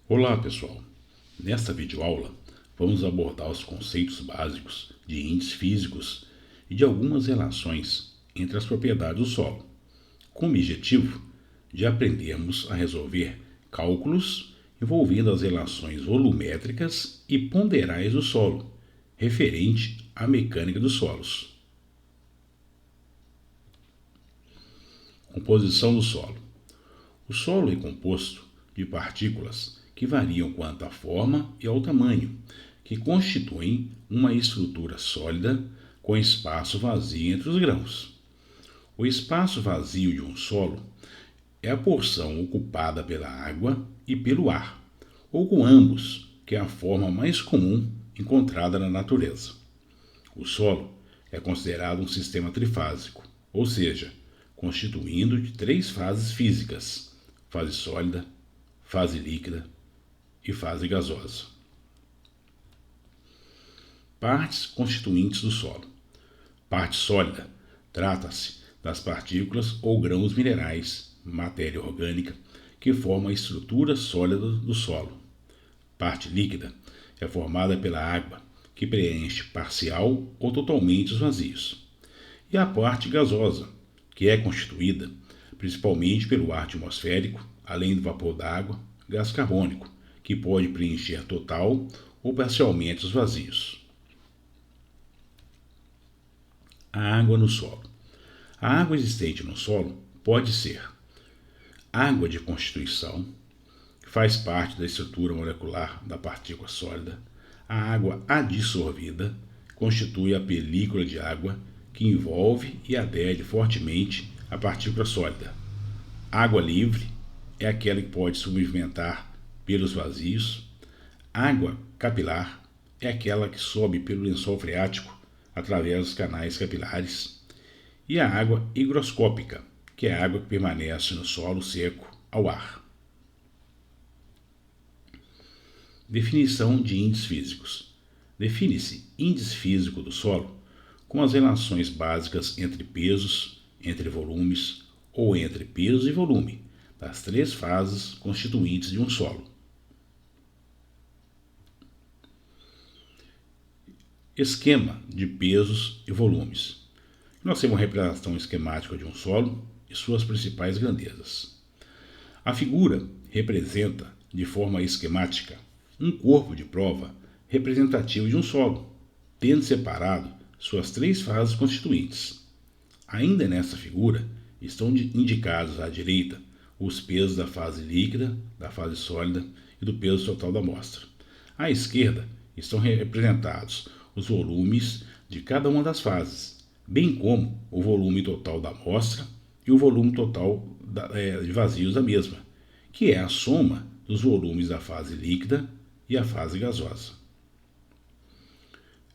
Olá pessoal, nesta videoaula vamos abordar os conceitos básicos de índices físicos e de algumas relações entre as propriedades do solo, com o objetivo de aprendermos a resolver cálculos envolvendo as relações volumétricas e ponderais do solo, referente à mecânica dos solos. Composição do solo. O solo é composto de partículas que variam quanto à forma e ao tamanho, que constituem uma estrutura sólida com espaço vazio entre os grãos. O espaço vazio de um solo é a porção ocupada pela água e pelo ar, ou com ambos, que é a forma mais comum encontrada na natureza. O solo é considerado um sistema trifásico, ou seja, constituindo de três fases físicas: fase sólida, fase líquida e fase gasosa. Partes constituintes do solo. Parte sólida trata-se das partículas ou grãos minerais, matéria orgânica, que formam a estrutura sólida do solo. Parte líquida é formada pela água, que preenche parcial ou totalmente os vazios. E a parte gasosa, que é constituída principalmente pelo ar atmosférico, além do vapor d'água, gás carbônico, que pode preencher total ou parcialmente os vazios. A água no solo. A água existente no solo pode ser água de constituição, que faz parte da estrutura molecular da partícula sólida. A água adsorvida constitui a película de água que envolve e adere fortemente a partícula sólida. Água livre é aquela que pode se movimentar pelos vazios. Água capilar é aquela que sobe pelo lençol freático através dos canais capilares. E a água higroscópica, que é a água que permanece no solo seco ao ar. Definição de índices físicos. Define-se índice físico do solo com as relações básicas entre pesos, entre volumes ou entre peso e volume, das três fases constituintes de um solo. Esquema de pesos e volumes. Nós temos uma representação esquemática de um solo e suas principais grandezas. A figura representa, de forma esquemática, um corpo de prova representativo de um solo, tendo separado suas três fases constituintes. Ainda nessa figura estão indicados à direita os pesos da fase líquida, da fase sólida e do peso total da amostra. À esquerda estão representados os volumes de cada uma das fases, bem como o volume total da amostra e o volume total de vazios da mesma, que é a soma dos volumes da fase líquida e a fase gasosa.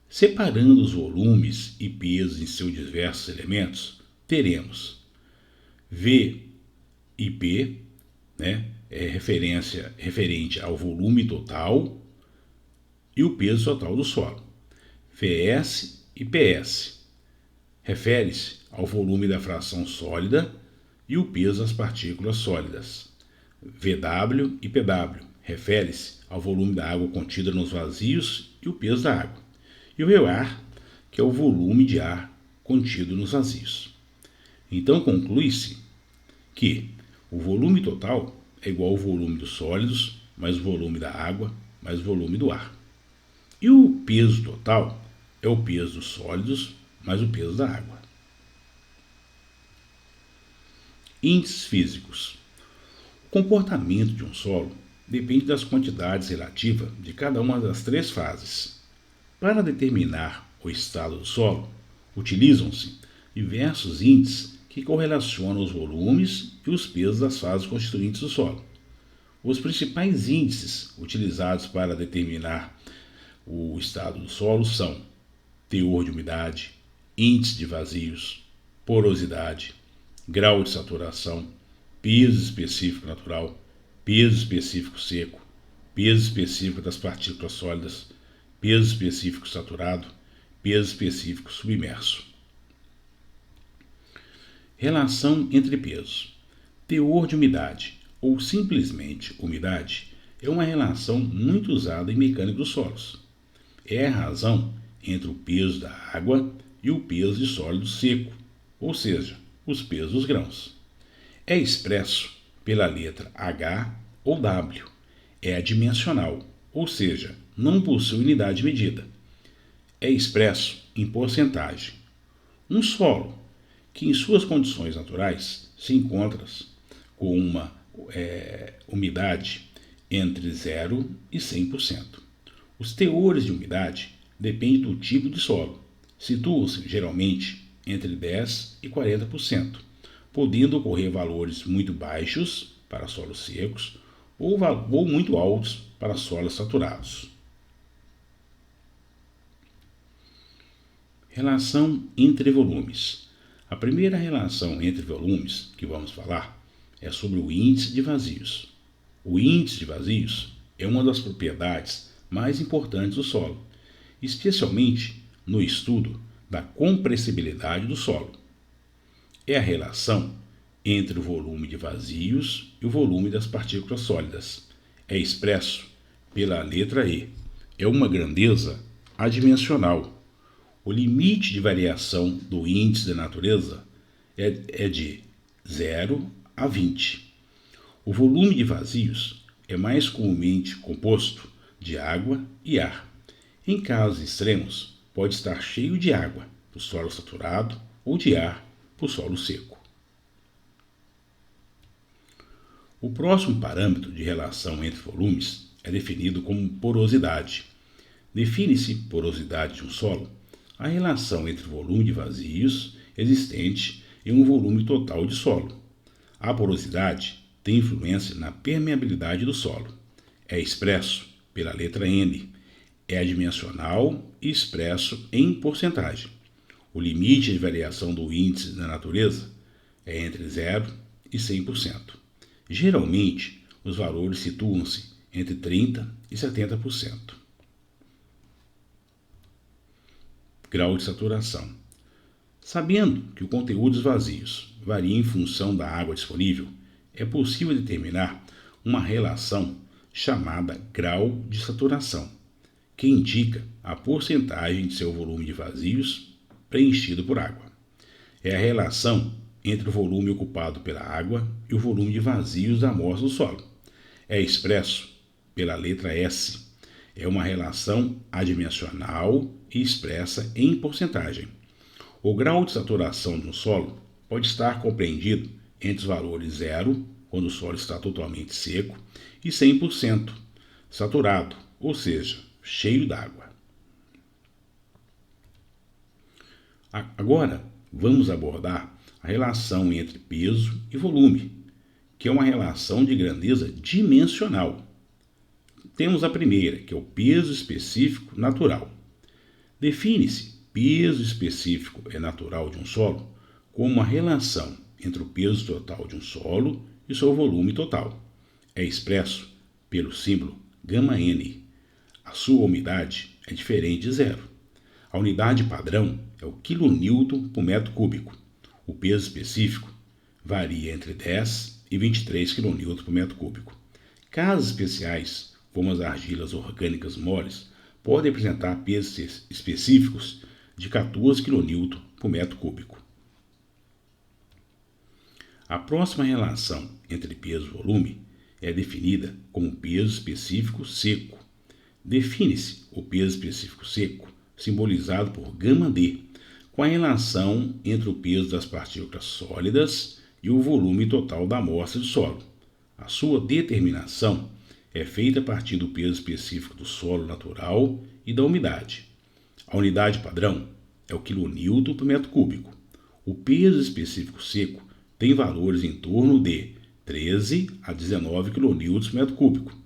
Separando os volumes e pesos em seus diversos elementos, teremos V e P, referente ao volume total e o peso total do solo. VS e PS, refere-se ao volume da fração sólida e o peso das partículas sólidas. VW e PW, refere-se ao volume da água contida nos vazios e o peso da água. E o VAR, que é o volume de ar contido nos vazios. Então conclui-se que o volume total é igual ao volume dos sólidos, mais o volume da água, mais o volume do ar. E o peso total é o peso dos sólidos, mais o peso da água. Índices físicos. O comportamento de um solo depende das quantidades relativas de cada uma das três fases. Para determinar o estado do solo, utilizam-se diversos índices que correlacionam os volumes e os pesos das fases constituintes do solo. Os principais índices utilizados para determinar o estado do solo são teor de umidade, índice de vazios, porosidade, grau de saturação, peso específico natural, peso específico seco, peso específico das partículas sólidas, peso específico saturado, peso específico submerso. Relação entre pesos. Teor de umidade, ou simplesmente umidade, é uma relação muito usada em mecânica dos solos. É a razão entre o peso da água e o peso de sólido seco, ou seja, os pesos dos grãos. É expresso pela letra H ou W. É adimensional, ou seja, não possui unidade de medida. É expresso em porcentagem. Um solo que em suas condições naturais se encontra com uma umidade entre 0 e 100%. Os teores de umidade dependem do tipo de solo. Situam-se geralmente entre 10 e 40%, podendo ocorrer valores muito baixos para solos secos ou muito altos para solos saturados. Relação entre volumes. A primeira relação entre volumes que vamos falar é sobre o índice de vazios. O índice de vazios é uma das propriedades mais importantes do solo, especialmente no estudo da compressibilidade do solo. É a relação entre o volume de vazios e o volume das partículas sólidas. É expresso pela letra E. É uma grandeza adimensional. O limite de variação do índice da natureza é de 0 a 20. O volume de vazios é mais comumente composto de água e ar. Em casos extremos, pode estar cheio de água, por solo saturado, ou de ar, por solo seco. O próximo parâmetro de relação entre volumes é definido como porosidade. Define-se porosidade de um solo a relação entre o volume de vazios existente e um volume total de solo. A porosidade tem influência na permeabilidade do solo. É expresso pela letra N. É adimensional e expresso em porcentagem. O limite de variação do índice da natureza é entre 0 e 100%. Geralmente, os valores situam-se entre 30% e 70%. Grau de saturação. Sabendo que o conteúdo dos vazios varia em função da água disponível, é possível determinar uma relação chamada grau de saturação, que indica a porcentagem de seu volume de vazios preenchido por água. É a relação entre o volume ocupado pela água e o volume de vazios da amostra do solo. É expresso pela letra S. É uma relação adimensional e expressa em porcentagem. O grau de saturação de um solo pode estar compreendido entre os valores 0, quando o solo está totalmente seco, e 100%, saturado, ou seja, cheio d'água. Agora, vamos abordar a relação entre peso e volume, que é uma relação de grandeza dimensional. Temos a primeira, que é o peso específico natural. Define-se peso específico natural de um solo como uma relação entre o peso total de um solo e seu volume total. É expresso pelo símbolo γN. A sua umidade é diferente de zero. A unidade padrão é o kN por metro cúbico. O peso específico varia entre 10 e 23 kN por metro cúbico. Casos especiais, como as argilas orgânicas moles, podem apresentar pesos específicos de 14 kN por metro cúbico. A próxima relação entre peso e volume é definida como peso específico seco. Define-se o peso específico seco, simbolizado por γD, com a relação entre o peso das partículas sólidas e o volume total da amostra de solo. A sua determinação é feita a partir do peso específico do solo natural e da umidade. A unidade padrão é o kN por metro cúbico. O peso específico seco tem valores em torno de 13 a 19 kN por metro cúbico.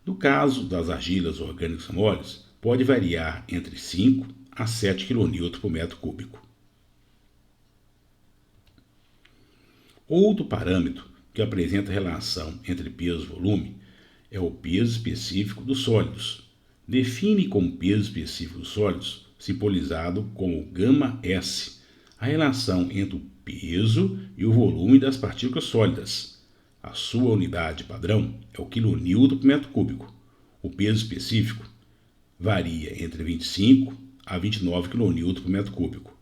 No caso das argilas orgânicas moles, pode variar entre 5 a 7 kN por metro cúbico. Outro parâmetro que apresenta relação entre peso e volume é o peso específico dos sólidos. Define como peso específico dos sólidos, simbolizado como γS, a relação entre o peso e o volume das partículas sólidas. A sua unidade padrão é o quilonewton por metro cúbico. O peso específico varia entre 25 a 29 kN por metro cúbico.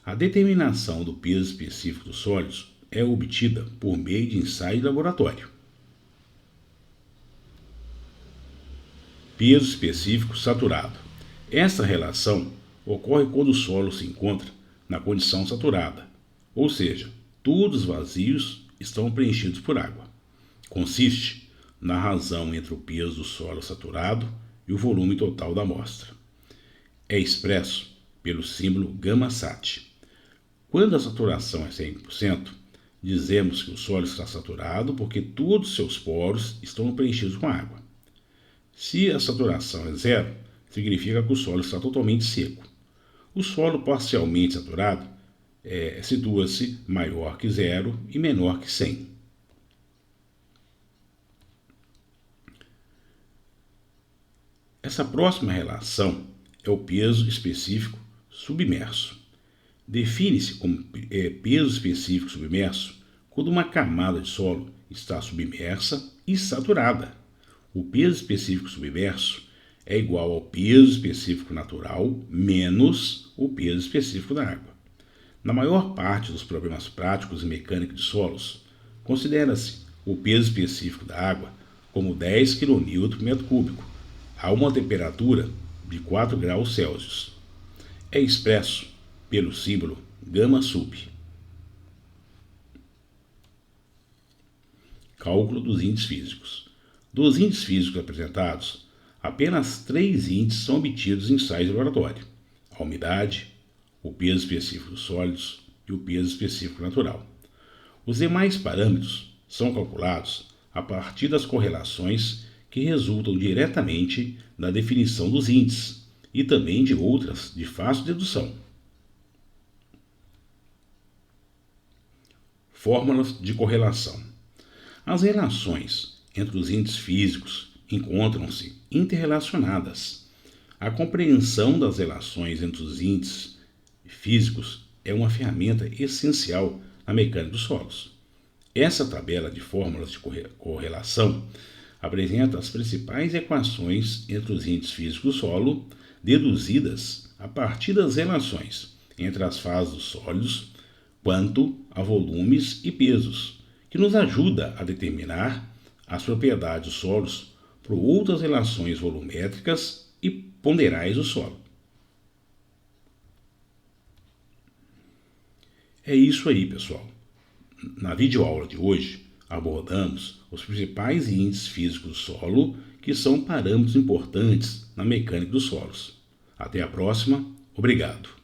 A determinação do peso específico dos sólidos é obtida por meio de ensaio de laboratório. Peso específico saturado. Essa relação ocorre quando o solo se encontra na condição saturada, ou seja, todos os vazios estão preenchidos por água. Consiste na razão entre o peso do solo saturado e o volume total da amostra. É expresso pelo símbolo γ-sat. Quando a saturação é 100%, dizemos que o solo está saturado porque todos os seus poros estão preenchidos com água. Se a saturação é 0, significa que o solo está totalmente seco. O solo parcialmente saturado situa-se maior que 0 e menor que 100. Essa próxima relação é o peso específico submerso. Define-se como peso específico submerso quando uma camada de solo está submersa e saturada. O peso específico submerso é igual ao peso específico natural menos o peso específico da água. Na maior parte dos problemas práticos e mecânicos de solos, considera-se o peso específico da água como 10 kN por metro cúbico, a uma temperatura de 4 graus Celsius. É expresso pelo símbolo γ-sub. Cálculo dos índices físicos. Dos índices físicos apresentados, apenas 3 índices são obtidos em ensaios de laboratório: a umidade, o peso específico dos sólidos e o peso específico natural. Os demais parâmetros são calculados a partir das correlações que resultam diretamente da definição dos índices e também de outras de fácil dedução. Fórmulas de correlação. As relações entre os índices físicos encontram-se interrelacionadas. A compreensão das relações entre os índices físicos é uma ferramenta essencial na mecânica dos solos. Essa tabela de fórmulas de correlação apresenta as principais equações entre os índices físicos do solo, deduzidas a partir das relações entre as fases dos sólidos quanto a volumes e pesos, que nos ajuda a determinar as propriedades dos solos por outras relações volumétricas e ponderais do solo. É isso aí, pessoal. Na videoaula de hoje, abordamos os principais índices físicos do solo, que são parâmetros importantes na mecânica dos solos. Até a próxima. Obrigado.